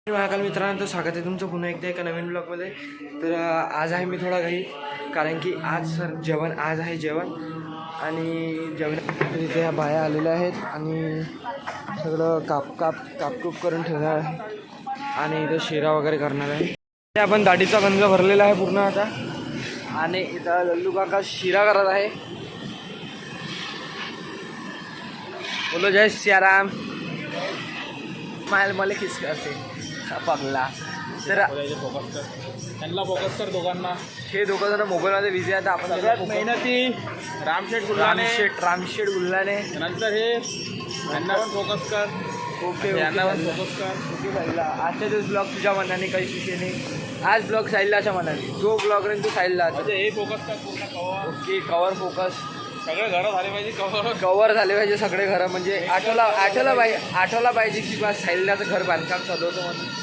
महाकाल मित्रांनो, तर स्वागत आहे तुमचं पुन्हा एकदा एका नवीन ब्लॉगमध्ये. तर आज आहे मी थोडा घाई, कारण की आज आज आहे जेवण. आणि जेवण इथे ह्या बाया आलेल्या आहेत आणि सगळं कापकूप करून ठेवणार आहे. आणि इथं शिरा वगैरे करणार आहे. ते आपण दाढीचा गंज भरलेला आहे पूर्ण आता. आणि इथं लल्लू काका शिरा करत आहे. बोलो जय सियाराम. मला किस करते पगला. तर त्यांना फोकस कर दोघांना. हे दोघं जण मोबाईलमध्ये बिझी आहेत. आपण सगळ्यात मेहनती रामशेठ गुल्हाने. नंतर हे त्यांना पण फोकस कर. ओके यांना पण फोकस कर. ओके साईडला. आजच्या दिवस ब्लॉग तुझ्या मनाने काही विषय नाही. आज ब्लॉग साईडलाच्या मनाने. जो ब्लॉग राहील तो साईडला. म्हणजे हे फोकस कर पूर्ण कवर. Okay cover focus. सगळे घरं झाले पाहिजे. कवर झाले पाहिजे सगळे घरं. म्हणजे आठवला पाहिजे की बा साईडलाचं घर बांधकाम चालवतो म्हणून.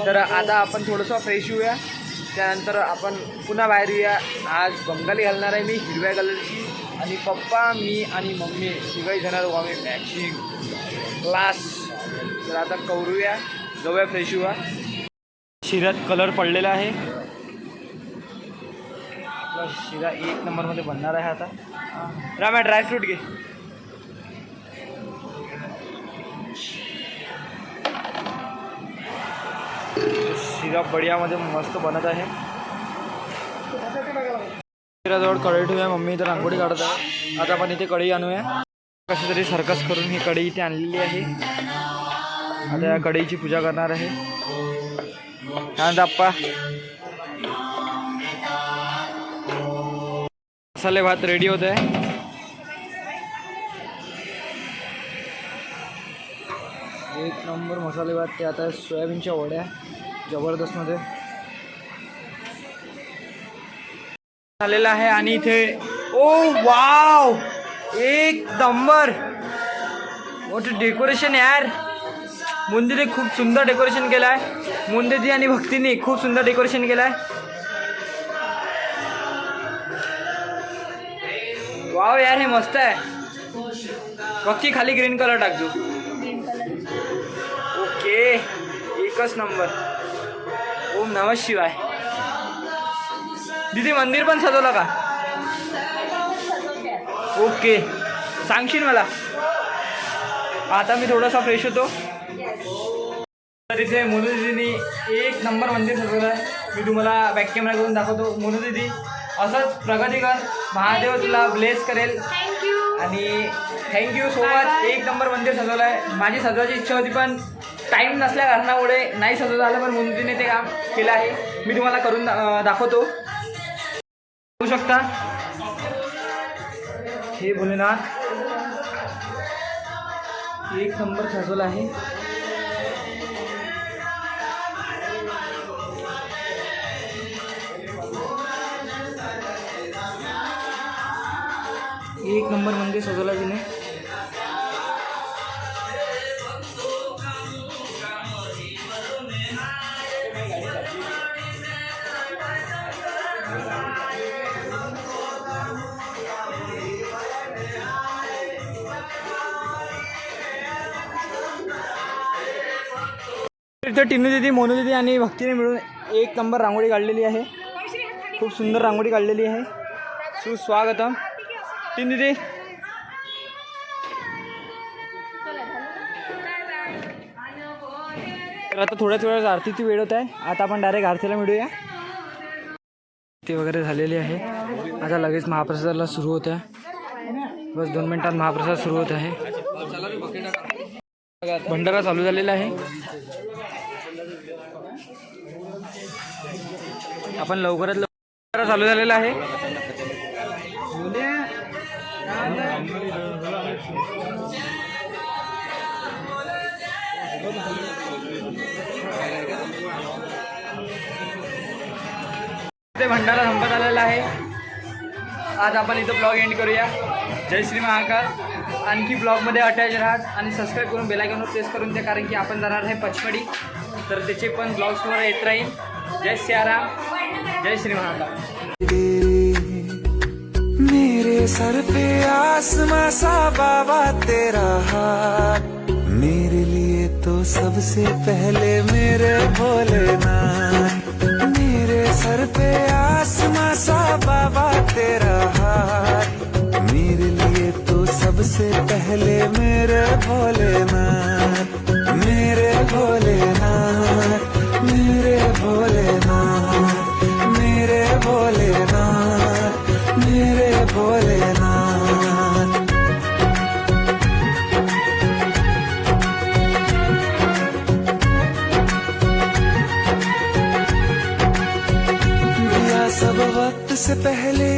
तर आता आपण थोडंसं फ्रेश होऊया. त्यानंतर आपण पुन्हा बाहेर येऊया. आज बंगाली घालणार आहे मी, हिरव्या कलरची. आणि पप्पा, मी आणि मम्मी तिघही जण आम्ही मॅचिंग क्लास. तर आता कवरूया, जाऊया फ्रेश होऊया. शिऱ्यात कलर पडलेला आहे. आपला शिरा 1 नंबरमध्ये बनणार आहे. आता राम्या ड्रायफ्रूट घे. शिरा बढियामध्ये मस्त बनत आहे. शिराजवळ कढई ठेवूया. मम्मी इथं रांगोळी काढत आहे. आता आपण इथे कढई आणूया. कशी तरी सर्कस करून ही कढई इथे आणलेली आहे. आता या कढईची पूजा करणार आहे. त्यानंतर आप्पा मसाले भात रेडी होत आहे. एक नंबर मसाले भात. ते आता सोयाबीनच्या वड्या जबरदस्तमध्ये झालेला आहे. आणि इथे ओ वाव, एक नंबर मोठं डेकोरेशन यार. मुंदीने खूप सुंदर डेकोरेशन केलं आहे. मुंदेजी आणि भक्तीने खूप सुंदर डेकोरेशन केलं आहे. वाव यार, हे मस्त आहे. भक्ती खाली ग्रीन कलर टाकतो. ओके, एकच नंबर. ओम नमः शिवाय. दीदी मंदिर पण सजवलं का? ओके, सांगशील मला. आता मी थोडासा फ्रेश होतो. तर इथे मोनू दीदीनी 1 नंबर मंदिर सजवलं आहे. मी तुम्हाला बॅक कॅमेरा करून दाखवतो. मोनू दीदी असंच प्रगती कर. महादेव तुला ब्लेस करेल. आणि थँक्यू सो मच. 1 नंबर मंदिर सजवलं आहे. माझी सजवायची इच्छा होती पण टाईम नसल्या कारणामुळे नाही सजवता आलं. पण मुंदीने ते काम केलं आहे. मी तुम्हाला करून दाखवतो. होऊ शकता. हे भोलेनाथ 1 नंबर सजवलं आहे. एक नंबर मंदिर सजवला तिने. इथं टिनू दीदी, मोनू दीदी आणि भक्तीने मिळून 1 नंबर रांगोळी काढलेली आहे. खूप सुंदर रांगोळी काढलेली आहे. सुस्वागतम टिनू दीदी. तर आता थोड्याच वेळात आरतीची वेळ होत आहे. आता आपण डायरेक्ट आरतीला मिळूया. आरती वगैरे झालेली आहे. आता लगेच महाप्रसादाला सुरू होत आहे. बस 2 मिनिटात महाप्रसाद सुरू होत आहे. भंडारा चालू झालेला आहे. आपण लवकरात लवकर चालू झालेला आहे. ते भंडारा संपत आलेला आहे. आज आपण इथं ब्लॉग एंड करूया. जय श्री महाकाल. आणखी ब्लॉगमध्ये अटॅच राहा आणि सबस्क्राईब करून बेलायकॉनवर प्रेस करून द्या, कारण की आपण जाणार आहे पचमडी. तर त्याचे पण ब्लॉग्स तुम्हाला येत राहील. जय सियाराम, जय श्री महाकाल. मेरे सर पे आसमां सा बाबा तेरा हाथ, मेरे लिए तो सबसे पहले मेरे भोलेनाथ, मेरे सर पे आसमां सा बाबा तेरा हाथ, मेरे लिए तो सबसे पहले मेरे भोलेनाथ, मेरे भोलेनाथ, मेरे भोलेनाथ, मेरे भोलेनाथ, मेरे भोलेनाथ। दिया सब वक्त से पहले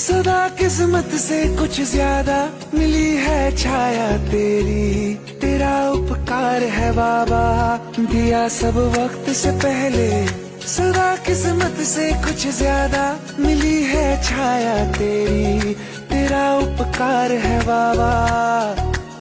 सदा किस्मत से कुछ ज्यादा, मिली है छाया तेरी, तेरा उपकार है बाबा। दिया सब वक्त से पहले सदा किस्मत से कुछ ज्यादा, मिली है छाया तेरी, तेरा उपकार है बाबा।